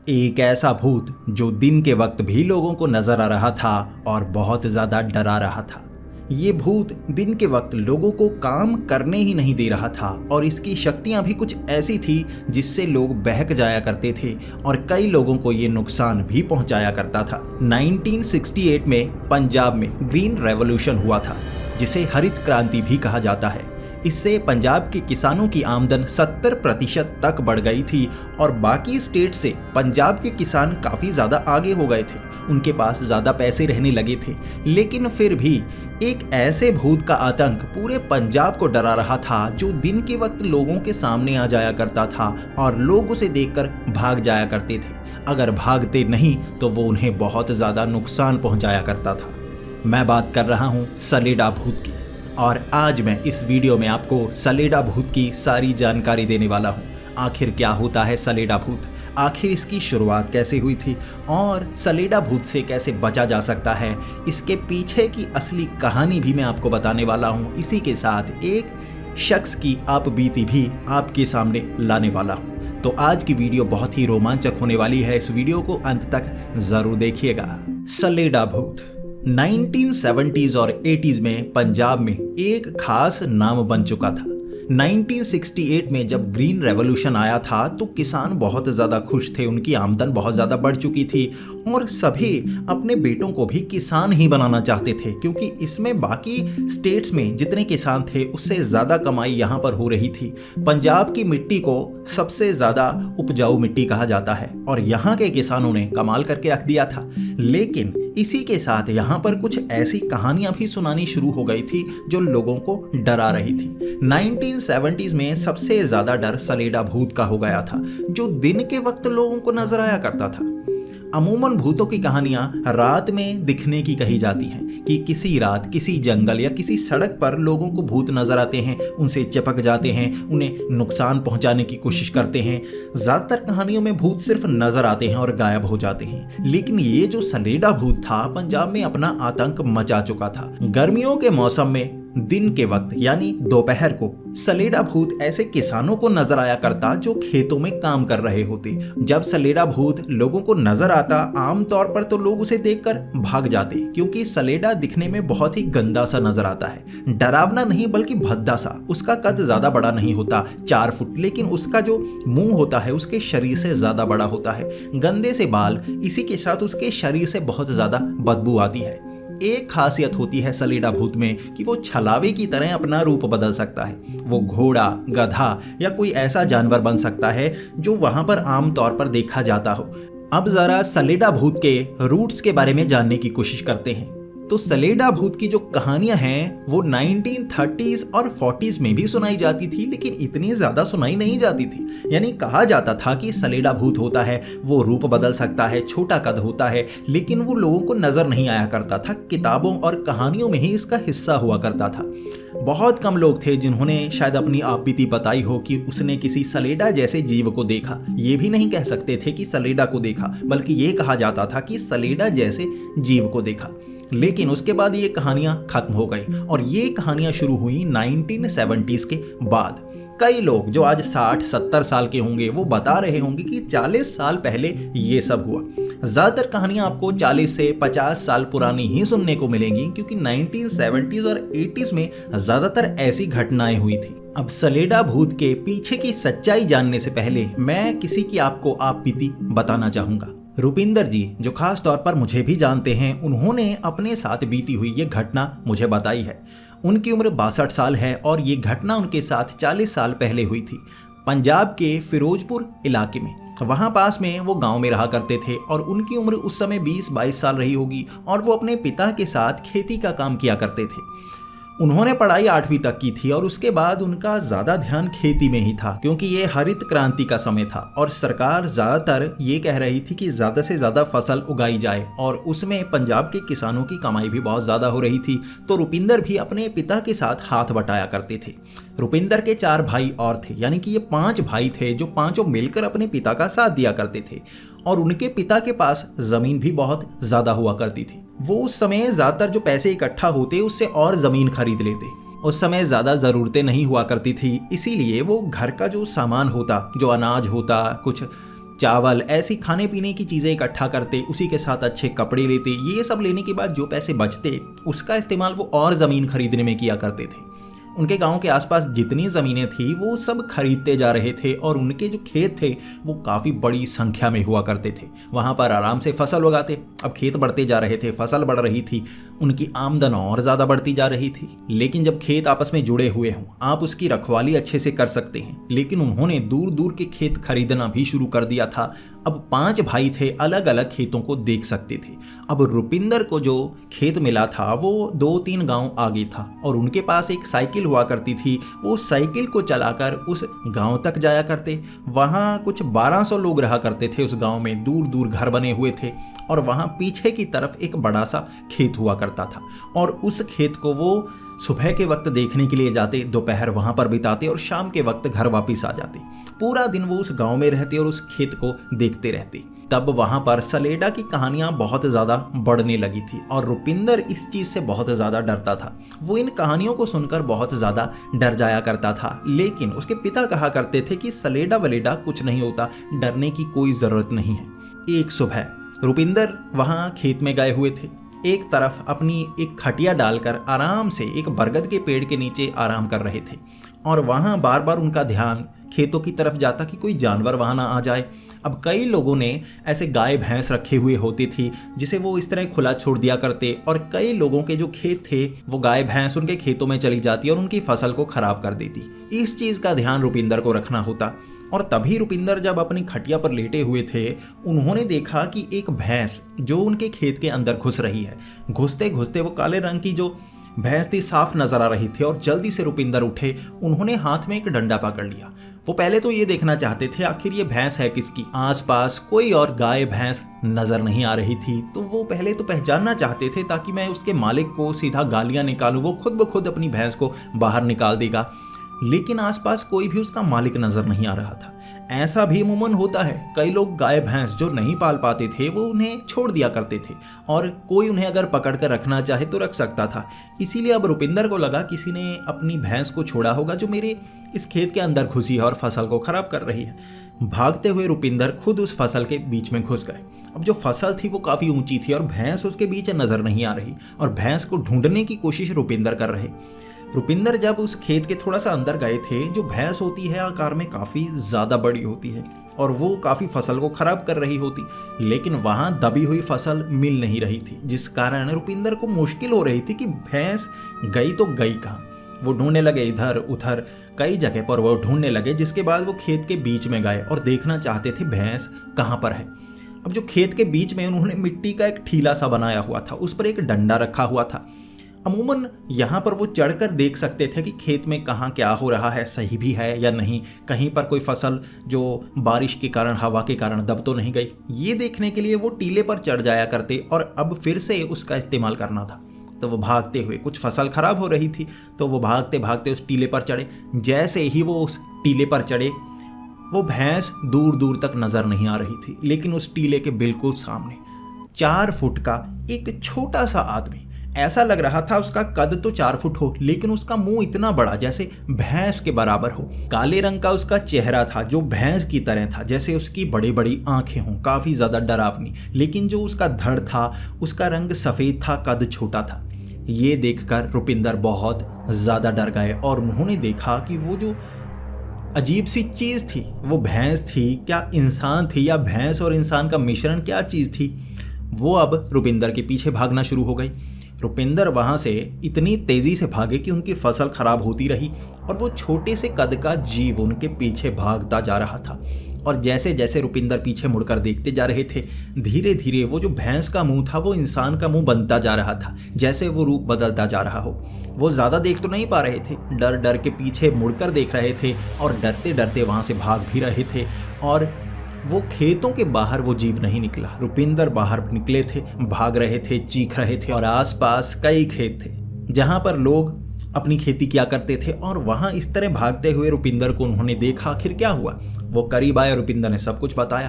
एक ऐसा भूत जो दिन के वक्त भी लोगों को नजर आ रहा था और बहुत ज्यादा डरा रहा था। ये भूत दिन के वक्त लोगों को काम करने ही नहीं दे रहा था और इसकी शक्तियां भी कुछ ऐसी थी जिससे लोग बहक जाया करते थे और कई लोगों को ये नुकसान भी पहुंचाया करता था। 1968 में पंजाब में ग्रीन रेवोल्यूशन हुआ था, जिसे हरित क्रांति भी कहा जाता है। इससे पंजाब के किसानों की आमदन 70% तक बढ़ गई थी और बाकी स्टेट से पंजाब के किसान काफ़ी ज़्यादा आगे हो गए थे, उनके पास ज़्यादा पैसे रहने लगे थे। लेकिन फिर भी एक ऐसे भूत का आतंक पूरे पंजाब को डरा रहा था जो दिन के वक्त लोगों के सामने आ जाया करता था और लोग उसे देखकर भाग जाया करते थे। अगर भागते नहीं तो वो उन्हें बहुत ज़्यादा नुकसान पहुँचाया करता था। मैं बात कर रहा हूँ सलेडा भूत की, और आज मैं इस वीडियो में आपको सलेडा भूत की सारी जानकारी देने वाला हूँ। आखिर क्या होता है सलेडा भूत, आखिर इसकी शुरुआत कैसे हुई थी और सलेडा भूत से कैसे बचा जा सकता है, इसके पीछे की असली कहानी भी मैं आपको बताने वाला हूँ। इसी के साथ एक शख्स की आप बीती भी आपके सामने लाने वाला हूँ। तो आज की वीडियो बहुत ही रोमांचक होने वाली है, इस वीडियो को अंत तक जरूर देखिएगा। सलेडा भूत 1970s और 80s में पंजाब में एक खास नाम बन चुका था। 1968 में जब ग्रीन रेवोल्यूशन आया था तो किसान बहुत ज़्यादा खुश थे, उनकी आमदन बहुत ज़्यादा बढ़ चुकी थी और सभी अपने बेटों को भी किसान ही बनाना चाहते थे, क्योंकि इसमें बाकी स्टेट्स में जितने किसान थे उससे ज़्यादा कमाई यहाँ पर हो रही थी। पंजाब की मिट्टी को सबसे ज़्यादा उपजाऊ मिट्टी कहा जाता है और यहाँ के किसानों ने कमाल करके रख दिया था। लेकिन इसी के साथ यहाँ पर कुछ ऐसी कहानियां भी सुनानी शुरू हो गई थी जो लोगों को डरा रही थी। 1970s में सबसे ज्यादा डर सलेडा भूत का हो गया था, जो दिन के वक्त लोगों को नजर आया करता था। अमूमन भूतों की कहानियां रात में दिखने की कही जाती हैं कि किसी रात किसी जंगल या किसी सड़क पर लोगों को भूत नजर आते हैं, उनसे चिपक जाते हैं, उन्हें नुकसान पहुंचाने की कोशिश करते हैं। ज़्यादातर कहानियों में भूत सिर्फ नजर आते हैं और गायब हो जाते हैं। लेकिन ये जो सलेडा भूत था पंजाब में अपना आतंक मचा चुका था। गर्मियों के मौसम में दिन के वक्त यानी दोपहर को सलेडा भूत ऐसे किसानों को नजर आया करता जो खेतों में काम कर रहे होते। जब सलेडा भूत लोगों को नजर आता आमतौर पर तो लोग उसे देखकर भाग जाते, क्योंकि सलेडा दिखने में बहुत ही गंदा सा नजर आता है। डरावना नहीं बल्कि भद्दा सा। उसका कद ज्यादा बड़ा नहीं होता, 4 फुट, लेकिन उसका जो मुंह होता है उसके शरीर से ज्यादा बड़ा होता है। गंदे से बाल, इसी के साथ उसके शरीर से बहुत ज्यादा बदबू आती है। एक खासियत होती है सलेडा भूत में कि वो छलावे की तरह अपना रूप बदल सकता है। वो घोड़ा, गधा या कोई ऐसा जानवर बन सकता है जो वहां पर आमतौर पर देखा जाता हो। अब जरा सलेडा भूत के रूट्स के बारे में जानने की कोशिश करते हैं। तो सलेडा भूत की जो कहानियां हैं वो 1930s और 40s में भी सुनाई जाती थी, लेकिन इतनी ज्यादा सुनाई नहीं जाती थी। यानी कहा जाता था कि सलेडा भूत होता है, वो रूप बदल सकता है, छोटा कद होता है, लेकिन वो लोगों को नजर नहीं आया करता था। किताबों और कहानियों में ही इसका हिस्सा हुआ करता था। बहुत कम लोग थे जिन्होंने शायद अपनी आपबीती बताई हो कि उसने किसी सलेडा जैसे जीव को देखा। ये भी नहीं कह सकते थे कि सलेडा को देखा, बल्कि ये कहा जाता था कि सलेडा जैसे जीव को देखा। लेकिन उसके बाद ये कहानियां खत्म हो गई और ये कहानियां शुरू हुई 1970s के बाद। कई लोग जो आज 60-70 साल के होंगे वो बता रहे होंगे कि 40 साल पहले ये सब हुआ। ज़्यादातर कहानियां आपको 40 से 50 साल पुरानी ही सुनने को मिलेंगी, क्योंकि 1970s और 80s में ज़्यादातर ऐसी घटनाएं हुई थी। अब सलेडा भूत के पीछे की सच्चाई जानने से पहले मैं किसी की आपको आपबीती बताना चाहूँगा। रुपिंदर जी, जो खास तौर पर मुझे भी जानते हैं, उन्होंने अपने साथ बीती हुई ये घटना मुझे बताई है। उनकी उम्र 62 साल है और ये घटना उनके साथ 40 साल पहले हुई थी, पंजाब के फिरोजपुर इलाके में। वहाँ पास में वो गांव में रहा करते थे और उनकी उम्र उस समय 20-22 साल रही होगी और वो अपने पिता के साथ खेती का काम किया करते थे। उन्होंने पढ़ाई 8वीं तक की थी और उसके बाद उनका ज़्यादा ध्यान खेती में ही था, क्योंकि ये हरित क्रांति का समय था और सरकार ज़्यादातर ये कह रही थी कि ज़्यादा से ज़्यादा फसल उगाई जाए और उसमें पंजाब के किसानों की कमाई भी बहुत ज़्यादा हो रही थी। तो रुपिंदर भी अपने पिता के साथ हाथ बटाया करते थे। रुपिंदर के 4 भाई और थे, यानी कि ये 5 भाई थे जो पांचों मिलकर अपने पिता का साथ दिया करते थे और उनके पिता के पास ज़मीन भी बहुत ज़्यादा हुआ करती थी। वो उस समय ज़्यादातर जो पैसे इकट्ठा होते उससे और ज़मीन खरीद लेते। उस समय ज़्यादा ज़रूरतें नहीं हुआ करती थी, इसीलिए वो घर का जो सामान होता, जो अनाज होता, कुछ चावल, ऐसी खाने पीने की चीज़ें इकट्ठा करते, उसी के साथ अच्छे कपड़े लेते। ये सब लेने के बाद जो पैसे बचते उसका इस्तेमाल वो और ज़मीन खरीदने में किया करते थे। उनके गांव के आसपास जितनी ज़मीनें थी वो सब खरीदते जा रहे थे और उनके जो खेत थे वो काफ़ी बड़ी संख्या में हुआ करते थे। वहाँ पर आराम से फसल उगाते। अब खेत बढ़ते जा रहे थे, फसल बढ़ रही थी, उनकी आमदन और ज़्यादा बढ़ती जा रही थी। लेकिन जब खेत आपस में जुड़े हुए हों, आप उसकी रखवाली अच्छे से कर सकते हैं। लेकिन उन्होंने दूर दूर के खेत खरीदना भी शुरू कर दिया था। अब 5 भाई थे, अलग अलग खेतों को देख सकते थे। अब रुपिंदर को जो खेत मिला था वो 2-3 गांव आगे था और उनके पास एक साइकिल हुआ करती थी। वो साइकिल को चलाकर उस गांव तक जाया करते। वहाँ कुछ 1200 लोग रहा करते थे उस गांव में, दूर दूर घर बने हुए थे और वहाँ पीछे की तरफ एक बड़ा सा खेत हुआ करता था और उस खेत को वो सुबह के वक्त देखने के लिए जाते, दोपहर वहाँ पर बिताते और शाम के वक्त घर वापस आ जाते। पूरा दिन वो उस गांव में रहते और उस खेत को देखते रहते। तब वहाँ पर सलेडा की कहानियाँ बहुत ज़्यादा बढ़ने लगी थी और रुपिंदर इस चीज़ से बहुत ज़्यादा डरता था। वो इन कहानियों को सुनकर बहुत ज़्यादा डर जाया करता था। लेकिन उसके पिता कहा करते थे कि सलेडा वलेडा कुछ नहीं होता, डरने की कोई ज़रूरत नहीं है। एक सुबह रुपिंदर वहाँ खेत में गए हुए थे। एक तरफ अपनी एक खटिया डालकर आराम से एक बरगद के पेड़ के नीचे आराम कर रहे थे और वहाँ बार बार उनका ध्यान खेतों की तरफ जाता कि कोई जानवर वहाँ ना आ जाए। अब कई लोगों ने ऐसे गाय भैंस रखे हुए होती थी जिसे वो इस तरह खुला छोड़ दिया करते और कई लोगों के जो खेत थे वो गाय भैंस उनके खेतों में चली जाती और उनकी फसल को खराब कर देती। इस चीज़ का ध्यान रुपिंदर को रखना होता। और तभी रुपिंदर जब अपनी खटिया पर लेटे हुए थे, उन्होंने देखा कि एक भैंस जो उनके खेत के अंदर घुस रही है। घुसते घुसते वो काले रंग की जो भैंस थी साफ नजर आ रही थी और जल्दी से रुपिंदर उठे। उन्होंने हाथ में एक डंडा पकड़ लिया। वो पहले तो ये देखना चाहते थे आखिर ये भैंस है किसकी। आसपास कोई और गाय भैंस नजर नहीं आ रही थी, तो वो पहले तो पहचानना चाहते थे ताकि मैं उसके मालिक को सीधा गालियां निकालूं। वो खुद ब खुद अपनी भैंस को बाहर निकाल देगा। लेकिन आसपास कोई भी उसका मालिक नजर नहीं आ रहा था। ऐसा भी अमूमन होता है, कई लोग गाय भैंस जो नहीं पाल पाते थे वो उन्हें छोड़ दिया करते थे और कोई उन्हें अगर पकड़ कर रखना चाहे तो रख सकता था। इसीलिए अब रुपिंदर को लगा किसी ने अपनी भैंस को छोड़ा होगा जो मेरे इस खेत के अंदर घुसी है और फसल को खराब कर रही है। भागते हुए रुपिंदर खुद उस फसल के बीच में घुस गए। अब जो फसल थी वो काफ़ी ऊंची थी और भैंस उसके बीच नज़र नहीं आ रही और भैंस को ढूंढने की कोशिश रुपिंदर कर रहे। रुपिंदर जब उस खेत के थोड़ा सा अंदर गए थे, जो भैंस होती है आकार में काफ़ी ज़्यादा बड़ी होती है और वो काफ़ी फसल को ख़राब कर रही होती, लेकिन वहाँ दबी हुई फसल मिल नहीं रही थी, जिस कारण रुपिंदर को मुश्किल हो रही थी कि भैंस गई तो गई कहाँ। वो ढूंढने लगे इधर उधर, कई जगह पर वो ढूंढने लगे, जिसके बाद वो खेत के बीच में गए और देखना चाहते थे भैंस कहाँ पर है। अब जो खेत के बीच में उन्होंने मिट्टी का एक ठीला सा बनाया हुआ था, उस पर एक डंडा रखा हुआ था। अमूमन यहाँ पर वो चढ़कर देख सकते थे कि खेत में कहाँ क्या हो रहा है, सही भी है या नहीं, कहीं पर कोई फसल जो बारिश के कारण हवा के कारण दब तो नहीं गई। ये देखने के लिए वो टीले पर चढ़ जाया करते और अब फिर से उसका इस्तेमाल करना था। तो वो भागते हुए, कुछ फसल खराब हो रही थी तो वो भागते भागते उस टीले पर चढ़े। जैसे ही वो उस टीले पर चढ़े, वो भैंस दूर दूर तक नजर नहीं आ रही थी, लेकिन उस टीले के बिल्कुल सामने 4 फुट का एक छोटा सा आदमी, ऐसा लग रहा था उसका कद तो 4 फुट हो, लेकिन उसका मुंह इतना बड़ा जैसे भैंस के बराबर हो। काले रंग का उसका चेहरा था जो भैंस की तरह था, जैसे उसकी बड़ी बड़ी आंखें हों, काफी ज्यादा डरावनी। लेकिन जो उसका धड़ था उसका रंग सफेद था, कद छोटा था। ये देखकर रुपिंदर बहुत ज्यादा डर गए और उन्होंने देखा कि वो जो अजीब सी चीज थी वो भैंस थी, क्या इंसान थी, या भैंस और इंसान का मिश्रण क्या चीज थी। वो अब रुपिंदर के पीछे भागना शुरू हो गई। रुपिंदर वहाँ से इतनी तेज़ी से भागे कि उनकी फसल खराब होती रही और वो छोटे से कद का जीव उनके पीछे भागता जा रहा था। और जैसे जैसे रुपिंदर पीछे मुड़कर देखते जा रहे थे, धीरे धीरे वो जो भैंस का मुंह था वो इंसान का मुंह बनता जा रहा था, जैसे वो रूप बदलता जा रहा हो। वो ज़्यादा देख तो नहीं पा रहे थे, डर डर के पीछे मुड़कर देख रहे थे और डरते डरते वहाँ से भाग भी रहे थे। और वो खेतों के बाहर वो जीव नहीं निकला। रुपिंदर बाहर निकले थे, भाग रहे थे, चीख रहे थे और आसपास कई खेत थे जहाँ पर लोग अपनी खेती किया करते थे। और वहाँ इस तरह भागते हुए रुपिंदर को उन्होंने देखा। आखिर क्या हुआ, वो करीब आए, रुपिंदर ने सब कुछ बताया।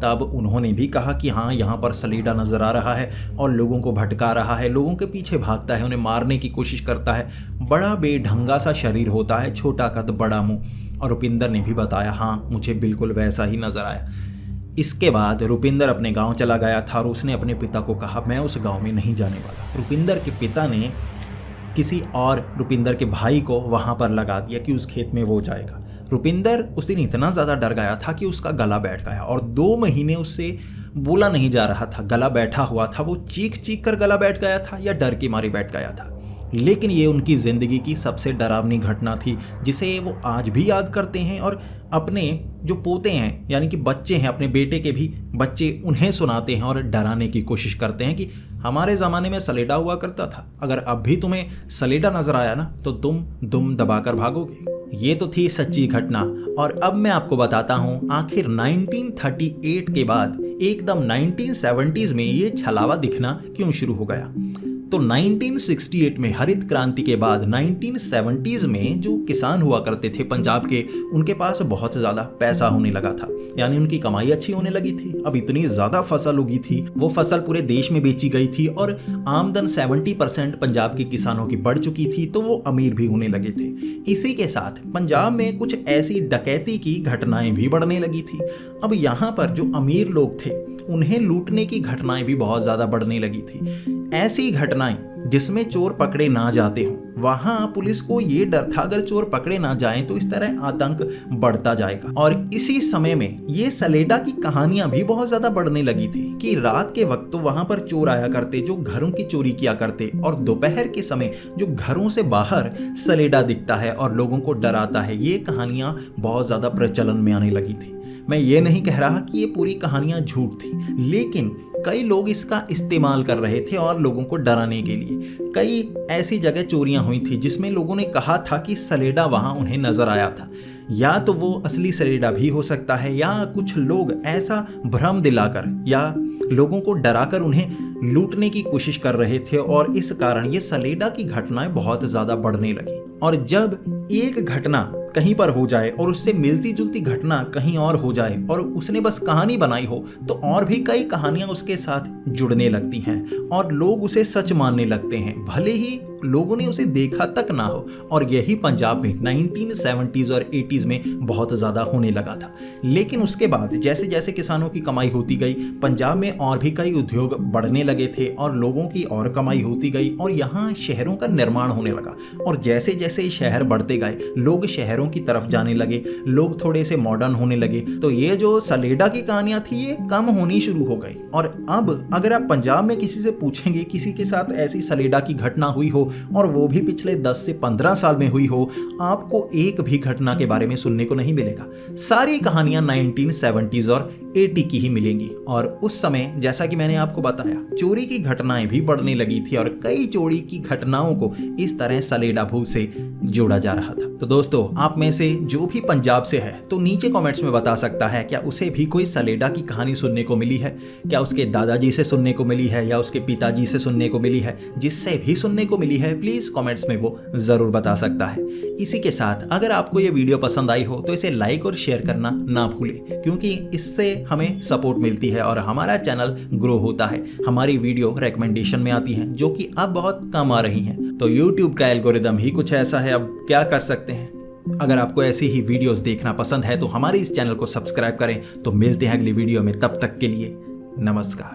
तब उन्होंने भी कहा कि हाँ, यहाँ पर सलेडा नजर आ रहा है और लोगों को भटका रहा है, लोगों के पीछे भागता है, उन्हें मारने की कोशिश करता है, बड़ा बेढंगा सा शरीर होता है, छोटा कद बड़ा मुंह। और रुपिंदर ने भी बताया, हाँ मुझे बिल्कुल वैसा ही नजर आया। इसके बाद रुपिंदर अपने गांव चला गया था और उसने अपने पिता को कहा मैं उस गांव में नहीं जाने वाला। रुपिंदर के पिता ने किसी और रुपिंदर के भाई को वहां पर लगा दिया कि उस खेत में वो जाएगा। रुपिंदर उस दिन इतना ज़्यादा डर गया था कि उसका गला बैठ गया और 2 महीने उससे बोला नहीं जा रहा था, गला बैठा हुआ था। वो चीख चीख कर गला बैठ गया था या डर की मारी बैठ गया था। लेकिन ये उनकी ज़िंदगी की सबसे डरावनी घटना थी जिसे वो आज भी याद करते हैं और अपने जो पोते हैं यानी कि बच्चे हैं, अपने बेटे के भी बच्चे, उन्हें सुनाते हैं और डराने की कोशिश करते हैं कि हमारे ज़माने में सलेडा हुआ करता था, अगर अब भी तुम्हें सलेडा नज़र आया ना तो तुम दुम दबाकर भागोगे। ये तो थी सच्ची घटना। और अब मैं आपको बताता हूँ आखिर 1938 के बाद एकदम 1970s में ये छलावा दिखना क्यों शुरू हो गया। तो 1968 में हरित क्रांति के बाद 1970s में जो किसान हुआ करते थे पंजाब के, उनके पास बहुत ज़्यादा पैसा होने लगा था, यानी उनकी कमाई अच्छी होने लगी थी। अब इतनी ज़्यादा फसल उगी थी, वो फसल पूरे देश में बेची गई थी और आमदन 70% पंजाब के किसानों की बढ़ चुकी थी, तो वो अमीर भी होने लगे थे। इसी के साथ पंजाब में कुछ ऐसी डकैती की घटनाएं भी बढ़ने लगी थी। अब यहाँ पर जो अमीर लोग थे उन्हें लूटने की घटनाएं भी बहुत ज़्यादा बढ़ने लगी थी। ऐसी घटनाएं जिसमें चोर पकड़े ना जाते हों, वहां पुलिस को ये डर था अगर चोर पकड़े ना जाएं तो इस तरह आतंक बढ़ता जाएगा। और इसी समय में ये सलेडा की कहानियां भी बहुत ज्यादा बढ़ने लगी थी कि रात के वक्त तो वहां पर चोर आया करते जो घरों की चोरी किया करते, और दोपहर के समय जो घरों से बाहर सलेडा दिखता है और लोगों को डराता है, ये कहानियां बहुत ज्यादा प्रचलन में आने लगी थी। मैं ये नहीं कह रहा कि ये पूरी कहानियां झूठ थी, लेकिन कई लोग इसका इस्तेमाल कर रहे थे और लोगों को डराने के लिए। कई ऐसी जगह चोरियां हुई थी जिसमें लोगों ने कहा था कि सलेडा वहां उन्हें नजर आया था। या तो वो असली सलेडा भी हो सकता है या कुछ लोग ऐसा भ्रम दिलाकर या लोगों को डराकर उन्हें लूटने की कोशिश कर रहे थे, और इस कारण ये सलेडा की घटनाएं बहुत ज्यादा बढ़ने लगी। और जब एक घटना कहीं पर हो जाए और उससे मिलती जुलती घटना कहीं और हो जाए और उसने बस कहानी बनाई हो, तो और भी कई कहानियां उसके साथ जुड़ने लगती हैं और लोग उसे सच मानने लगते हैं, भले ही लोगों ने उसे देखा तक ना हो। और यही पंजाब में 1970s और 80s में बहुत ज़्यादा होने लगा था। लेकिन उसके बाद जैसे जैसे किसानों की कमाई होती गई, पंजाब में और भी कई उद्योग बढ़ने लगे थे और लोगों की और कमाई होती गई और यहाँ शहरों का निर्माण होने लगा। और जैसे जैसे शहर बढ़ते गए, लोग शहरों की तरफ जाने लगे, लोग थोड़े से मॉडर्न होने लगे, तो ये जो सलेडा की कहानियाँ थी ये कम होनी शुरू हो गई। और अब अगर आप पंजाब में किसी से पूछेंगे, किसी के साथ ऐसी सलेडा की घटना हुई हो और वो भी पिछले 10 से 15 साल में हुई हो, आपको एक भी घटना के बारे में सुनने को नहीं मिलेगा। सारी कहानियां 1970s और 80 की ही मिलेंगी। और उस समय जैसा कि मैंने आपको बताया, चोरी की घटनाएं भी बढ़ने लगी थी और कई चोरी की घटनाओं को इस तरह सलेडा भूत से जोड़ा जा रहा था। तो दोस्तों, आप में से जो भी पंजाब से है तो नीचे कमेंट्स में बता सकता है क्या उसे भी कोई सलेडा की कहानी सुनने को मिली है, क्या उसके दादाजी से सुनने को मिली है या उसके पिताजी से सुनने को मिली है। जिससे भी सुनने को मिली है प्लीज कमेंट्स में वो जरूर बता सकता है। इसी के साथ अगर आपको ये वीडियो पसंद आई हो तो इसे लाइक और शेयर करना ना भूलें, क्योंकि इससे हमें सपोर्ट मिलती है और हमारा चैनल ग्रो होता है। हमारी वीडियो रिकमेंडेशन में आती हैं जो कि अब बहुत कम आ रही हैं, तो YouTube का एल्गोरिदम ही कुछ ऐसा है, अब क्या कर सकते हैं। अगर आपको ऐसी ही वीडियोस देखना पसंद है तो हमारे इस चैनल को सब्सक्राइब करें। तो मिलते हैं अगली वीडियो में, तब तक के लिए नमस्कार।